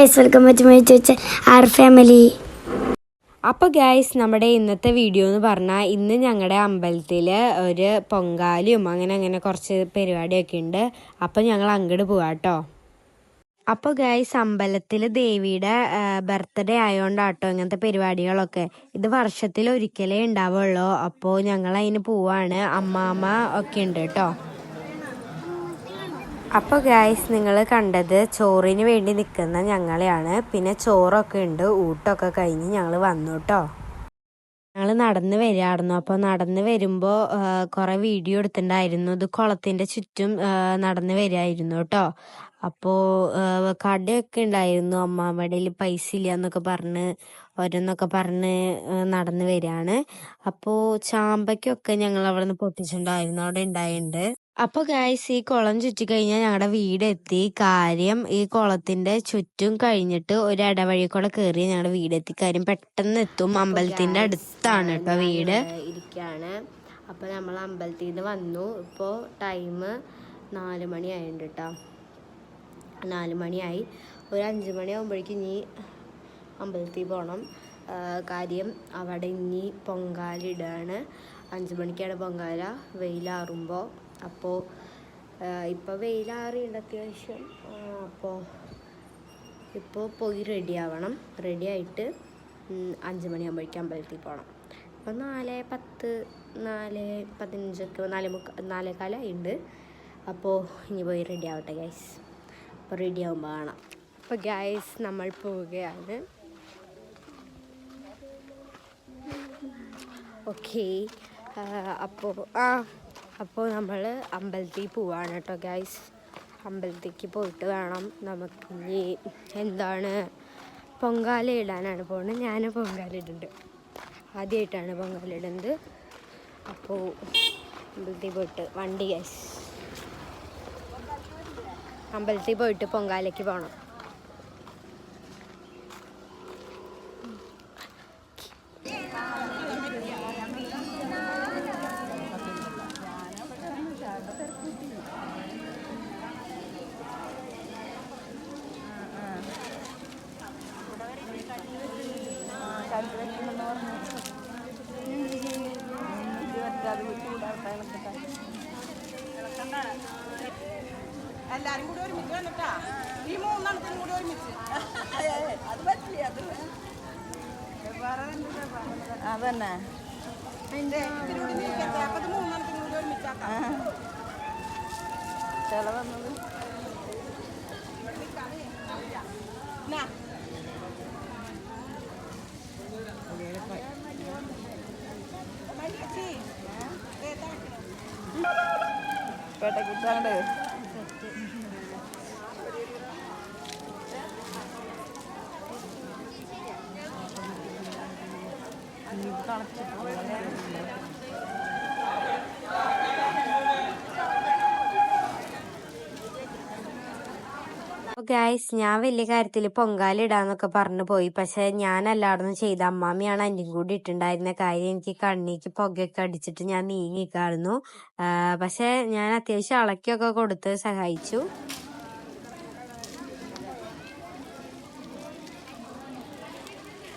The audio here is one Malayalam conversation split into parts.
Guys welcome back to my channel R family. അപ്പോൾ ഗൈസ് നമ്മുടെ ഇന്നത്തെ വീഡിയോ എന്ന് പറഞ്ഞാൽ ഇന്ന് ഞങ്ങളുടെ അമ്പലത്തിൽ ഒരു പൊങ്കാലയും അങ്ങനെ കുറച്ച് പരിപാടിയൊക്കെ ഉണ്ട്. അപ്പോൾ ഞങ്ങൾ അങ്ങോട്ട് പോവാം കേട്ടോ. അപ്പോൾ ഗൈസ് അമ്പലത്തിൽ ദേവിയുടെ ബർത്ത്ഡേ ആയതുകൊണ്ടാട്ടോ ഇങ്ങനത്തെ പരിപാടികളൊക്കെ. ഇത് വർഷത്തിൽ ഒരിക്കലേ ഉണ്ടാവുള്ളൂ. അപ്പോൾ ഞങ്ങൾ അതിന് പോവാണ്. അമ്മാമ്മ ഒക്കെ ഉണ്ട് കേട്ടോ. അപ്പോൾ ഗൈസ് നിങ്ങൾ കണ്ടത് ചോറിന് വേണ്ടി നിൽക്കുന്ന ഞങ്ങളെയാണ്. പിന്നെ ചോറൊക്കെ ഉണ്ട്, ഊട്ടമൊക്കെ കഴിഞ്ഞ് ഞങ്ങൾ വന്നു കേട്ടോ. ഞങ്ങൾ നടന്ന് വരികയായിരുന്നു. അപ്പോൾ നടന്ന് വരുമ്പോൾ കുറേ വീഡിയോ എടുത്തിട്ടുണ്ടായിരുന്നു. ഇത് കുളത്തിൻ്റെ ചുറ്റും നടന്ന് വരികയായിരുന്നു കേട്ടോ. അപ്പോൾ കടയൊക്കെ ഉണ്ടായിരുന്നു. അമ്മാമ്മയുടെ പൈസ ഇല്ല എന്നൊക്കെ പറഞ്ഞ് ഓരോന്നൊക്കെ പറഞ്ഞ് നടന്ന് വരികയാണ്. അപ്പോൾ ചാമ്പയ്ക്കൊക്കെ ഞങ്ങൾ അവിടെ നിന്ന് പൊട്ടിച്ചിട്ടുണ്ടായിരുന്നു, അവിടെ ഉണ്ടായിട്ടുണ്ട്. അപ്പോൾ ഗൈസ് ഈ കുളം ചുറ്റിക്കഴിഞ്ഞാൽ ഞങ്ങളുടെ വീടെത്തി. കാര്യം ഈ കുളത്തിന്റെ ചുറ്റും കഴിഞ്ഞിട്ട് ഒരു ഇടവഴി കൂടെ കയറി ഞങ്ങളുടെ വീടെത്തി. കാര്യം പെട്ടെന്ന് എത്തും. അമ്പലത്തിന്റെ അടുത്താണ് കേട്ടോ വീട്. ഇരിക്കുകയാണ്. അപ്പോൾ നമ്മൾ അമ്പലത്തിൽ നിന്ന് വന്നു. ഇപ്പോൾ ടൈം 4 മണിയായിട്ടുണ്ട് കേട്ടോ. 4 മണിയായി. ഒരു 5 മണിയാകുമ്പോഴേക്കും ഇനി അമ്പലത്തിൽ പോകണം. കാര്യം അവിടെ ഇനി പൊങ്കാല ഇടുകയാണ്. 5 മണിക്കാണ് പൊങ്കാല, വെയിലാറുമ്പോൾ. അപ്പോൾ ഇപ്പോൾ വെയിലാറിയുണ്ട് അത്യാവശ്യം. അപ്പോൾ ഇപ്പോൾ പോയി റെഡി ആവണം. റെഡി ആയിട്ട് 5 മണിയാകുമ്പോഴേക്കും അമ്പലത്തിൽ പോകണം. അപ്പോൾ 4:10 4:15 4:15 അപ്പോൾ ഇനി പോയി റെഡി ആവട്ടെ ഗൈസ്. അപ്പോൾ റെഡി ആകുമ്പോൾ കാണാം. അപ്പോൾ ഗൈസ് നമ്മൾ പോവുകയാണ്. ഓക്കെ. അപ്പോൾ നമ്മൾ അമ്പലത്തിൽ പോവാണ് കേട്ടോ ഗൈസ്. അമ്പലത്തേക്ക് പോയിട്ട് വേണം നമുക്ക് ഇനി എന്താണ് പൊങ്കാല ഇടാനാണ് പോകുന്നത്. ഞാൻ പൊങ്കാല ഇടുന്നുണ്ട്, ആദ്യമായിട്ടാണ് പൊങ്കാല ഇടുന്നത്. അപ്പോൾ അമ്പലത്തിൽ പോയിട്ട് വണ്ടി ഗൈസ്, അമ്പലത്തിൽ പോയിട്ട് പൊങ്കാലയ്ക്ക് പോകണം. എല്ലാരും കൂടി ഒരുമിച്ച് വന്നിട്ടാ ഈ 3 കൂടി ഒരുമിച്ച് അത് പറ്റില്ല. അതന്നെ ഇതിലൂടെ നീക്കട്ടെ. അപ്പൊ അത് 3 കൂടി ഒരുമിച്ചാക്കാം. ചില വന്നത് പേട്ടക്കിട്ടാണ്ട് ഗൈസ് ഞാൻ വലിയ കാര്യത്തിൽ പൊങ്കാല ഇടാന്നൊക്കെ പറഞ്ഞു പോയി. പക്ഷെ ഞാനല്ലായിരുന്നു ചെയ്ത, അമ്മാമ്മയാണ് അന്യം കൂടി ഇട്ടുണ്ടായിരുന്ന. കാര്യം എനിക്ക് കണ്ണിക്ക് പുകയൊക്കെ അടിച്ചിട്ട് ഞാൻ നീങ്ങിക്കായിരുന്നു. പക്ഷെ ഞാൻ അത്യാവശ്യം അളക്കൊക്കെ കൊടുത്ത് സഹായിച്ചു.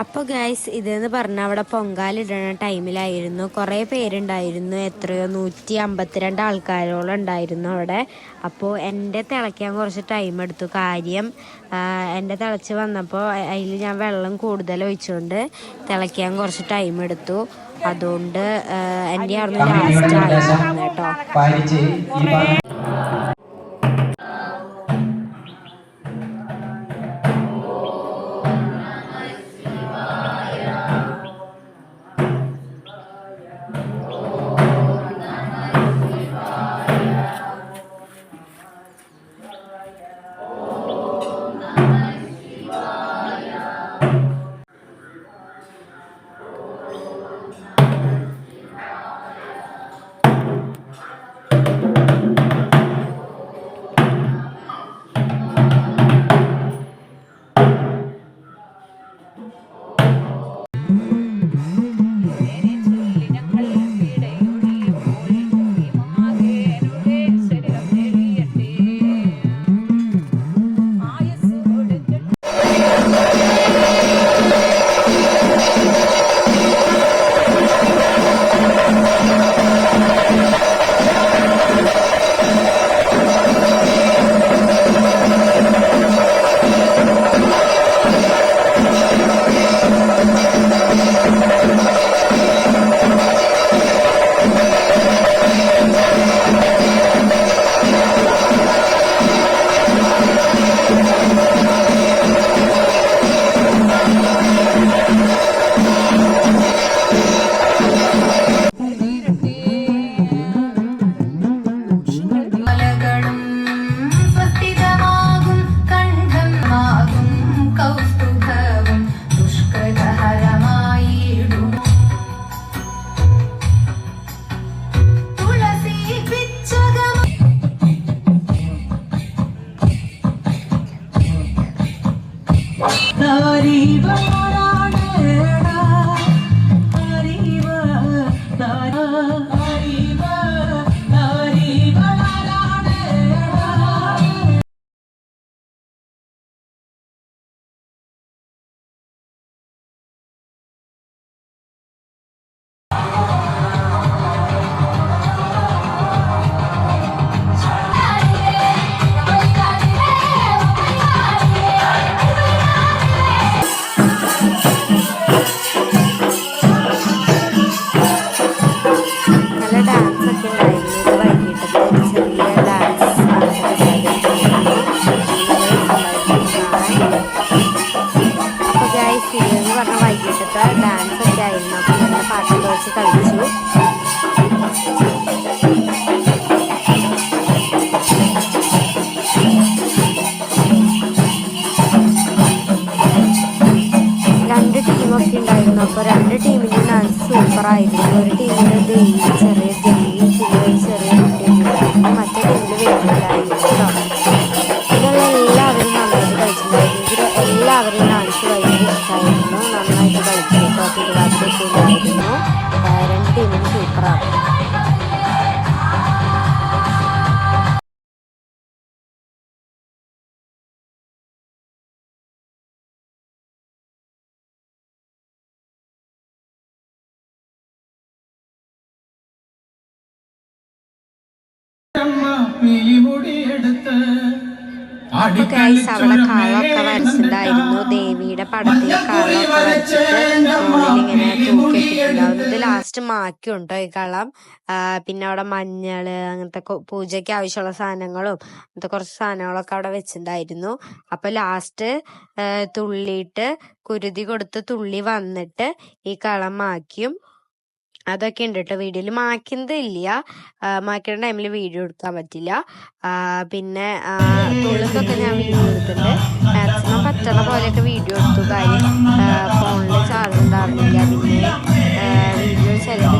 അപ്പോൾ ഗൈസ് ഇതെന്ന് പറഞ്ഞാൽ അവിടെ പൊങ്കാല ഇടുന്ന ടൈമിലായിരുന്നു. കുറേ പേരുണ്ടായിരുന്നു. എത്രയോ 152 ആൾക്കാരോളം ഉണ്ടായിരുന്നു അവിടെ. അപ്പോൾ എൻ്റെ തിളയ്ക്കാൻ കുറച്ച് ടൈം എടുത്തു. കാര്യം എൻ്റെ തിളച്ച് വന്നപ്പോൾ അതിൽ ഞാൻ വെള്ളം കൂടുതൽ ഒഴിച്ചുകൊണ്ട് തിളയ്ക്കാൻ കുറച്ച് ടൈം എടുത്തു. അതുകൊണ്ട് എൻ്റെ ആയിരുന്നു ലാസ്റ്റ് ആയിരുന്നു കേട്ടോ. വൈകിട്ടത്തെ ഡാൻസ് ഒക്കെ ആയിരുന്നു. അപ്പോൾ ഞങ്ങൾ പാട്ടൊക്കെ വെച്ച് കളിച്ചു. രണ്ട് ടീമൊക്കെ ഉണ്ടായിരുന്നു. അപ്പോൾ രണ്ട് ടീമിൻ്റെ ഡാൻസ് സൂപ്പറായിരുന്നു. ഒരു ടീമിൽ ദേവി, ചെറിയ ദേവി, പിന്നെ ഒരു ചെറിയ കുട്ടിയൊക്കെ ഉണ്ടായിരുന്നു. മറ്റേ ടീമിൽ വരുന്നുണ്ടായിരുന്നു കേട്ടോ. ഇതുള്ള എല്ലാവരും നന്നായിട്ട് കളിച്ചിട്ടുണ്ടായിരുന്നു. ഇതിൽ എല്ലാവരും ഡാൻസ് ഭയങ്കര ഇഷ്ടമായിരുന്നു. നന്നായിട്ട് കളിച്ചു കേട്ടോ. തിരുവാതിരയൊക്കെ ഉണ്ടായിരുന്നു. രണ്ട് ടീമിന് സൂപ്പറാണ്. അവിടെ കളമൊക്കെ വരച്ചിട്ടുണ്ടായിരുന്നു. ദേവിയുടെ പടത്തിൽ കളമൊക്കെ വരച്ചിട്ട് മുകളിലിങ്ങനെ തൂക്കിയിട്ടിട്ടുണ്ടായിരുന്നു. ഇത് ലാസ്റ്റ് മാറ്റുണ്ടോ ഈ കളം. പിന്നെ അവിടെ മഞ്ഞള്, അങ്ങനത്തെ പൂജയ്ക്ക് ആവശ്യമുള്ള സാധനങ്ങളും അങ്ങനത്തെ കുറച്ച് സാധനങ്ങളൊക്കെ അവിടെ വെച്ചിട്ടുണ്ടായിരുന്നു. അപ്പൊ ലാസ്റ്റ് തുള്ളിയിട്ട് കുരുതി കൊടുത്ത് തുള്ളി വന്നിട്ട് ഈ കളം മാക്കും. അതൊക്കെ ഉണ്ട് കേട്ടോ. വീഡിയോയിൽ മാക്കുന്നത് ഇല്ല. മാക്കുന്ന ടൈമിൽ വീഡിയോ എടുക്കാൻ പറ്റില്ല. പിന്നെ തുള്ളിക്കൊക്കെ ഞാൻ വീഡിയോ എടുത്തിട്ടുണ്ട്. മാക്സിമം പറ്റണ പോലെയൊക്കെ വീഡിയോ എടുത്തു. കാര്യം ഫോണിൽ ചാർജ് ഉണ്ടായിരുന്നില്ല. പിന്നെ വീഡിയോ ചിലത്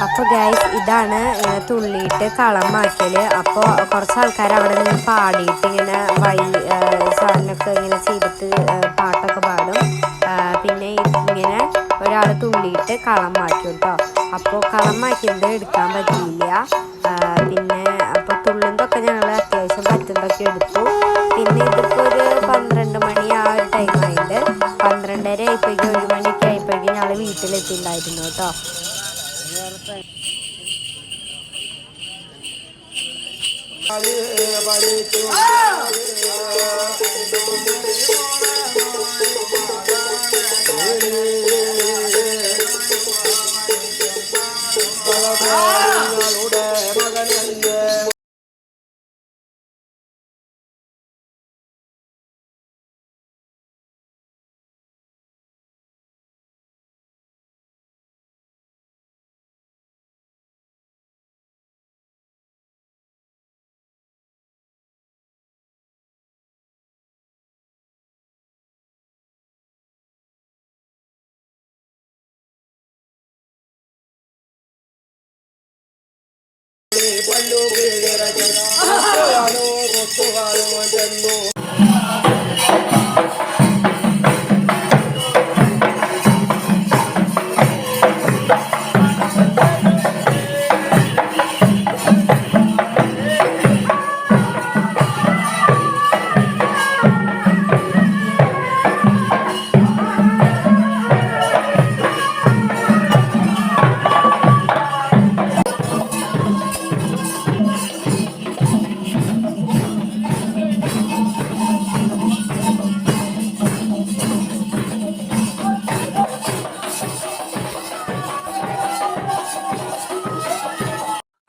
അപ്പോൾ ഗൈസ് ഇതാണ് തുള്ളിയിട്ട് കളം മാറ്റൽ. അപ്പോൾ കുറച്ച് ആൾക്കാർ അവിടെ നിന്ന് പാടിയിട്ട് ഇങ്ങനെ സാധനമൊക്കെ ഇങ്ങനെ ചെയ്തിട്ട് പാട്ടൊക്കെ പാടും. പിന്നെ ഇങ്ങനെ ഒരാൾ തുള്ളിയിട്ട് കളം മാറ്റും കേട്ടോ. അപ്പോൾ കളം മാറ്റുന്നത് എടുക്കാൻ പറ്റിയില്ല. പിന്നെ അപ്പോൾ തുള്ളുന്നതൊക്കെ ഞങ്ങൾ അത്യാവശ്യം പറ്റുന്നതൊക്കെ എടുത്തു. പിന്നെ ഇതിപ്പോൾ ഒരു 12 മണി ആ ഒരു ടൈമായിട്ട് 12:30 ആയപ്പോഴേക്കും 1 മണിയൊക്കെ ആയപ്പോഴേക്കും ഞങ്ങൾ വീട്ടിലെത്തിയിട്ടുണ്ടായിരുന്നു കേട്ടോ.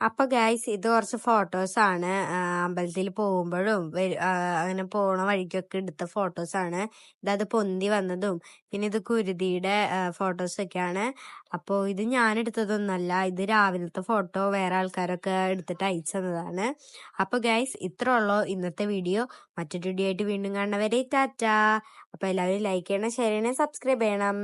അപ്പൊ ഗൈസ് ഇത് കുറച്ച് ഫോട്ടോസാണ് അമ്പലത്തിൽ പോകുമ്പോഴും അങ്ങനെ പോണ വഴിക്കൊക്കെ എടുത്ത ഫോട്ടോസാണ്. ഇതത് പൊന്തി വന്നതും പിന്നെ ഇത് കുരുതിയുടെ ഫോട്ടോസൊക്കെയാണ്. അപ്പോൾ ഇത് ഞാൻ എടുത്തതൊന്നല്ല, ഇത് രാവിലത്തെ ഫോട്ടോ വേറെ ആൾക്കാരൊക്കെ എടുത്തിട്ട് അയച്ചു തന്നതാണ്. അപ്പോൾ ഗൈസ് ഇത്ര ഉള്ളൂ ഇന്നത്തെ വീഡിയോ. മറ്റൊരു വീഡിയോ ആയിട്ട് വീണ്ടും കാണുന്നവരെ ടാറ്റാ. അപ്പോൾ എല്ലാവരും ലൈക്ക് ചെയ്യണം, ഷെയർ ചെയ്യണം, സബ്സ്ക്രൈബ് ചെയ്യണം.